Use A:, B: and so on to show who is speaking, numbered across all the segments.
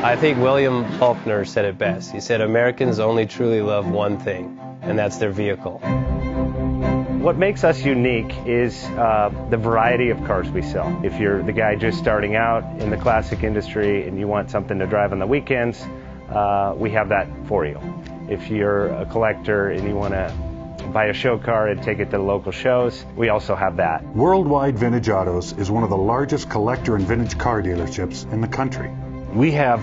A: I think William Faulkner said it best. He said, Americans only truly love one thing, and that's their vehicle.
B: What makes us unique is the variety of cars we sell. If you're the guy just starting out in the classic industry and you want something to drive on the weekends, we have that for you. If you're a collector and you want to buy a show car and take it to the local shows, we also have that.
C: Worldwide Vintage Autos is one of the largest collector and vintage car dealerships in the country.
D: We have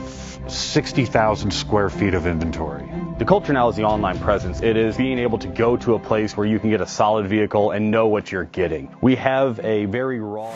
D: 60,000 square feet of inventory.
E: The culture now is the online presence. It is being able to go to a place where you can get a solid vehicle and know what you're getting. We have a very raw...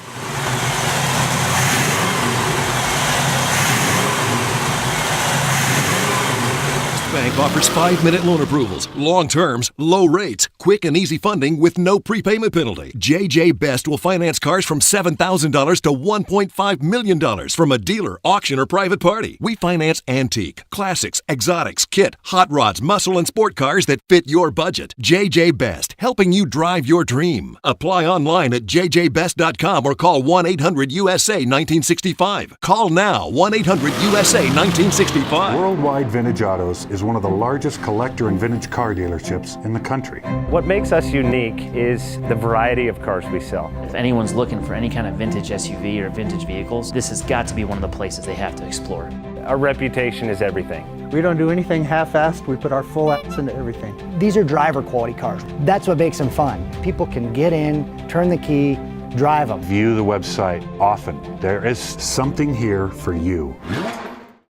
F: Bank offers 5-minute loan approvals, long terms, low rates, quick and easy funding with no prepayment penalty. JJ Best will finance cars from $7,000 to $1.5 million from a dealer, auction, or private party. We finance antique, classics, exotics, kit, hot rods, muscle, and sport cars that fit your budget. JJ Best, helping you drive your dream. Apply online at jjbest.com or call 1-800-USA-1965. Call now, 1-800-USA-1965.
C: Worldwide Vintage Autos is one of the largest collector and vintage car dealerships in the country.
B: What makes us unique is the variety of cars we sell.
G: If anyone's looking for any kind of vintage SUV or vintage vehicles, this has got to be one of the places they have to explore.
B: Our reputation is everything.
H: We don't do anything half-assed. We put our full efforts into everything.
I: These are driver quality cars. That's what makes them fun. People can get in, turn the key, drive them.
D: View the website often.
C: There is something here for you.